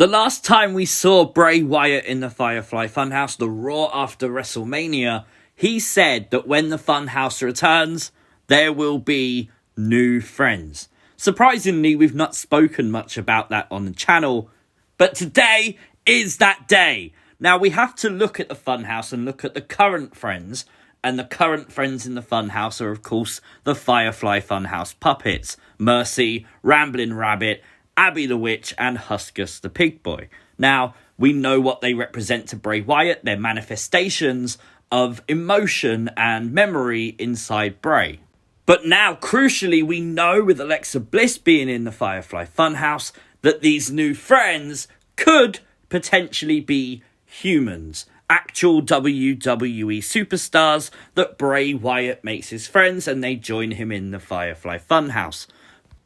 The last time we saw Bray Wyatt in the Firefly Funhouse, the Raw after WrestleMania, he said that when the Funhouse returns, there will be new friends. Surprisingly, we've not spoken much about that on the channel, but today is that day. Now, we have to look at the Funhouse and look at the current friends, and the current friends in the Funhouse are, of course, the Firefly Funhouse puppets, Mercy, Ramblin' Rabbit, Abby the Witch, and Huskus the Pig Boy. Now, we know what they represent to Bray Wyatt. They're manifestations of emotion and memory inside Bray. But now, crucially, we know with Alexa Bliss being in the Firefly Funhouse that these new friends could potentially be humans. Actual WWE superstars that Bray Wyatt makes his friends and they join him in the Firefly Funhouse.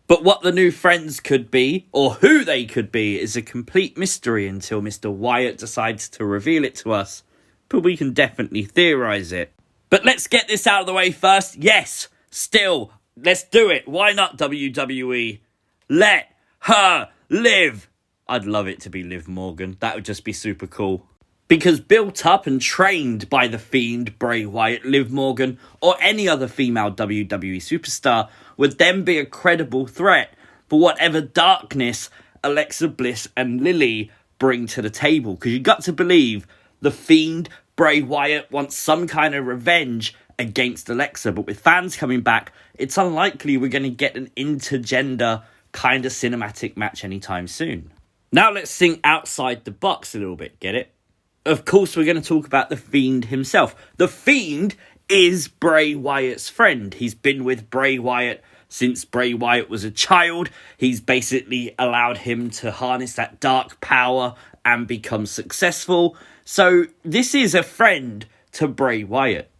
But what the new friends could be, or who they could be, is a complete mystery until Mr. Wyatt decides to reveal it to us. But we can definitely theorise it. But let's get this out of the way first. Yes, still, let's do it. Why not, WWE? Let her live. I'd love it to be Liv Morgan. That would just be super cool. Because built up and trained by the Fiend, Bray Wyatt, Liv Morgan, or any other female WWE superstar would then be a credible threat for whatever darkness Alexa Bliss and Lily bring to the table. Because you got to believe the Fiend, Bray Wyatt, wants some kind of revenge against Alexa. But with fans coming back, it's unlikely we're going to get an intergender kind of cinematic match anytime soon. Now let's think outside the box a little bit, get it? Of course, we're going to talk about the Fiend himself. The Fiend is Bray Wyatt's friend. He's been with Bray Wyatt since Bray Wyatt was a child. He's basically allowed him to harness that dark power and become successful. So this is a friend to Bray Wyatt.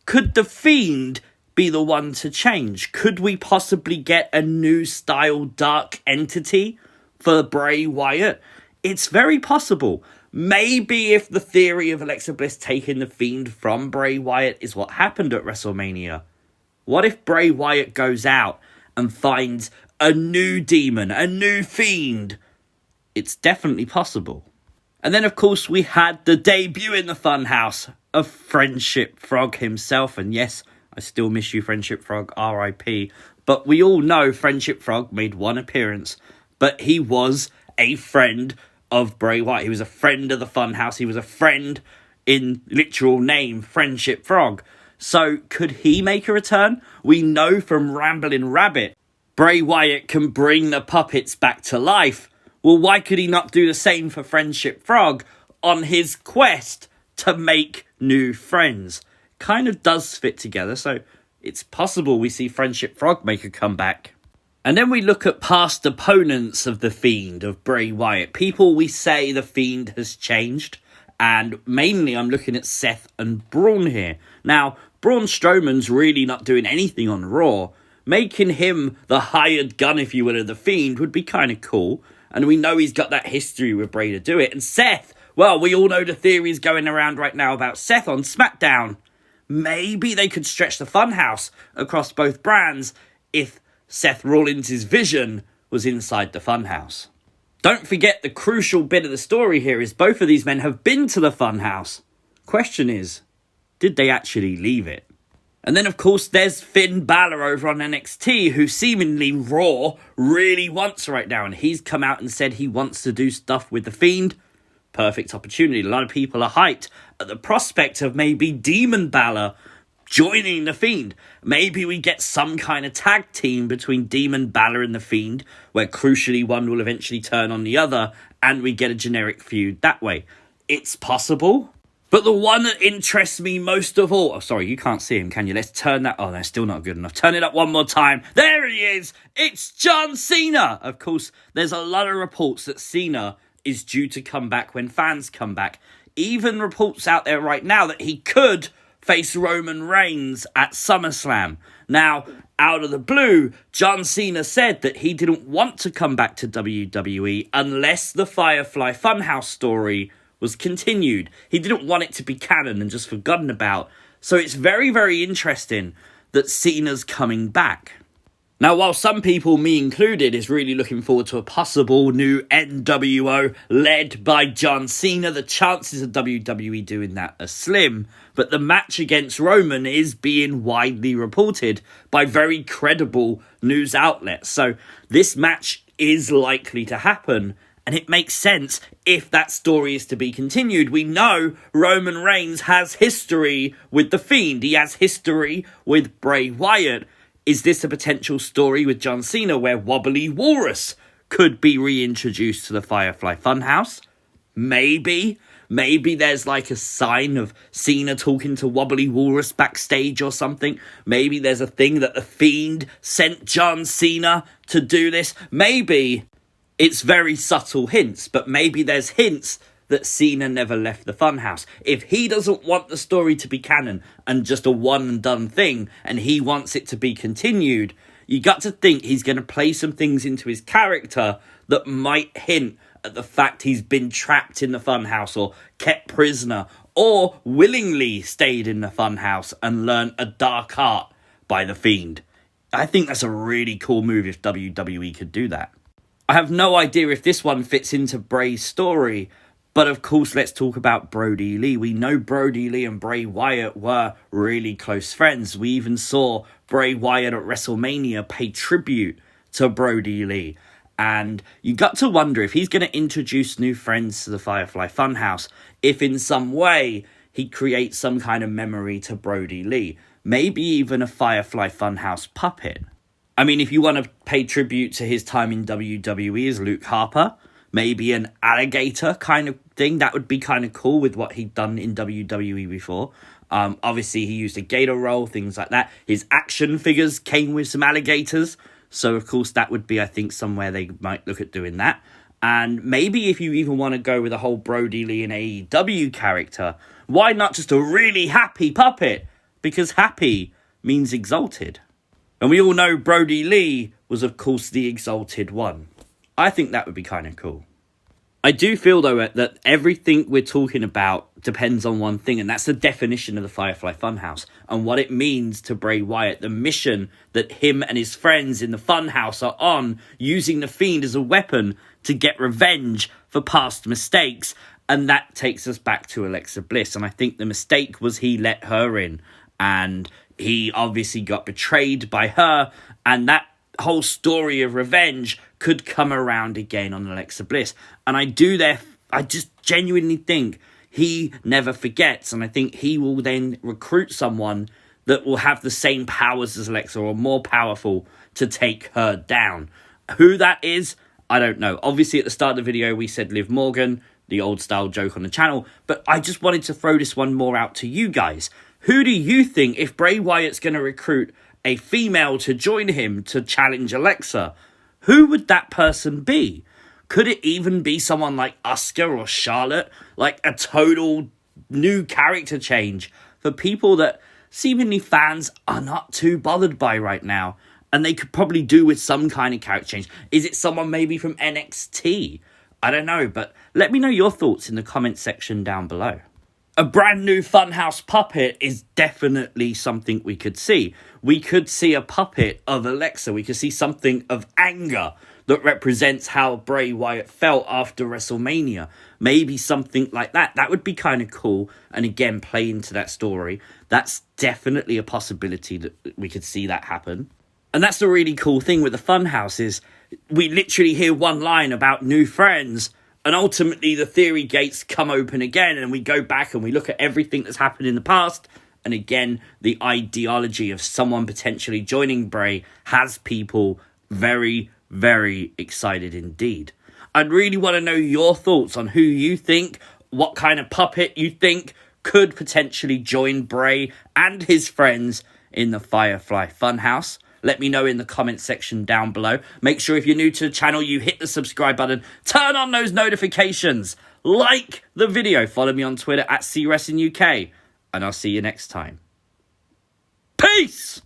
Could the Fiend be the one to change? Could we possibly get a new style dark entity for Bray Wyatt? It's very possible. Maybe if the theory of Alexa Bliss taking the Fiend from Bray Wyatt is what happened at WrestleMania. What if Bray Wyatt goes out and finds a new demon, a new Fiend? It's definitely possible. And then, of course, we had the debut in the Funhouse of Friendship Frog himself. And yes, I still miss you, Friendship Frog, R.I.P. But we all know Friendship Frog made one appearance, but he was a friend of Bray Wyatt. He was a friend of the Funhouse. He was a friend in literal name, Friendship Frog. So could he make a return? We know from Ramblin' Rabbit, Bray Wyatt can bring the puppets back to life. Well, why could he not do the same for Friendship Frog on his quest to make new friends? Kind of does fit together, so it's possible we see Friendship Frog make a comeback. And then we look at past opponents of the Fiend, of Bray Wyatt. People we say the Fiend has changed. And mainly I'm looking at Seth and Braun here. Now, Braun Strowman's really not doing anything on Raw. Making him the hired gun, if you will, of the Fiend would be kind of cool. And we know he's got that history with Bray to do it. And Seth, well, we all know the theories going around right now about Seth on SmackDown. Maybe they could stretch the Funhouse across both brands if Seth Rollins' vision was inside the Funhouse. Don't forget the crucial bit of the story here is both of these men have been to the Funhouse. Question is, did they actually leave it? And then, of course, there's Finn Balor over on NXT, who seemingly Raw really wants right now. And he's come out and said he wants to do stuff with The Fiend. Perfect opportunity. A lot of people are hyped at the prospect of maybe Demon Balor joining The Fiend. Maybe we get some kind of tag team between Demon Balor and The Fiend, where crucially one will eventually turn on the other, and we get a generic feud that way. It's possible. But the one that interests me most of all... Oh, sorry, you can't see him, can you? Let's turn that... Oh, that's still not good enough. Turn it up one more time. There he is! It's John Cena! Of course, there's a lot of reports that Cena is due to come back when fans come back. Even reports out there right now that he could face Roman Reigns at SummerSlam. Now, out of the blue, John Cena said that he didn't want to come back to WWE unless the Firefly Funhouse story was continued. He didn't want it to be canon and just forgotten about. So it's very, very interesting that Cena's coming back. Now, while some people, me included, is really looking forward to a possible new NWO led by John Cena, the chances of WWE doing that are slim. But the match against Roman is being widely reported by very credible news outlets. So this match is likely to happen. And it makes sense if that story is to be continued. We know Roman Reigns has history with The Fiend. He has history with Bray Wyatt. Is this a potential story with John Cena where Wobbly Walrus could be reintroduced to the Firefly Funhouse? Maybe there's like a sign of Cena talking to Wobbly Walrus backstage or something. Maybe there's a thing that The Fiend sent John Cena to do this. Maybe it's very subtle hints, but maybe there's hints that Cena never left the Funhouse. If he doesn't want the story to be canon and just a one and done thing, and he wants it to be continued, you got to think he's going to play some things into his character that might hint at the fact he's been trapped in the Funhouse or kept prisoner or willingly stayed in the Funhouse and learned a dark art by the Fiend. I think that's a really cool move if WWE could do that. I have no idea if this one fits into Bray's story, but of course, let's talk about Brodie Lee. We know Brodie Lee and Bray Wyatt were really close friends. We even saw Bray Wyatt at WrestleMania pay tribute to Brodie Lee. And you got to wonder if he's going to introduce new friends to the Firefly Funhouse, if in some way he creates some kind of memory to Brodie Lee. Maybe even a Firefly Funhouse puppet. I mean, if you want to pay tribute to his time in WWE as Luke Harper, maybe an alligator kind of thing. That would be kind of cool with what he'd done in WWE before. Obviously, he used a gator roll, things like that. His action figures came with some alligators. So, of course, that would be, I think, somewhere they might look at doing that. And maybe if you even want to go with a whole Brodie Lee and AEW character, why not just a really happy puppet? Because happy means exalted. And we all know Brodie Lee was, of course, the exalted one. I think that would be kind of cool. I do feel, though, that everything we're talking about depends on one thing, and that's the definition of the Firefly Funhouse and what it means to Bray Wyatt, the mission that him and his friends in the Funhouse are on, using the Fiend as a weapon to get revenge for past mistakes. And that takes us back to Alexa Bliss, and I think the mistake was he let her in, and he obviously got betrayed by her, and that whole story of revenge could come around again on Alexa Bliss. And I just genuinely think he never forgets, and I think he will then recruit someone that will have the same powers as Alexa or more powerful to take her down. Who that is, I don't know. Obviously, at the start of the video, we said Liv Morgan, the old style joke on the channel, but I just wanted to throw this one more out to you guys. Who do you think, if Bray Wyatt's going to recruit a female to join him to challenge Alexa, who would that person be? Could it even be someone like Asuka or Charlotte? Like a total new character change for people that seemingly fans are not too bothered by right now. And they could probably do with some kind of character change. Is it someone maybe from NXT? I don't know, but let me know your thoughts in the comment section down below. A brand new Funhouse puppet is definitely something we could see. We could see a puppet of Alexa. We could see something of anger that represents how Bray Wyatt felt after WrestleMania. Maybe something like that. That would be kind of cool. And again, play into that story. That's definitely a possibility that we could see that happen. And that's the really cool thing with the Funhouse is we literally hear one line about new friends, and ultimately the theory gates come open again, and we go back and we look at everything that's happened in the past. And again, the ideology of someone potentially joining Bray has people very, very excited indeed. I'd really want to know your thoughts on who you think, what kind of puppet you think could potentially join Bray and his friends in the Firefly Funhouse. Let me know in the comment section down below. Make sure if you're new to the channel, you hit the subscribe button. Turn on those notifications. Like the video. Follow me on Twitter at CWrestlingUK. And I'll see you next time. Peace!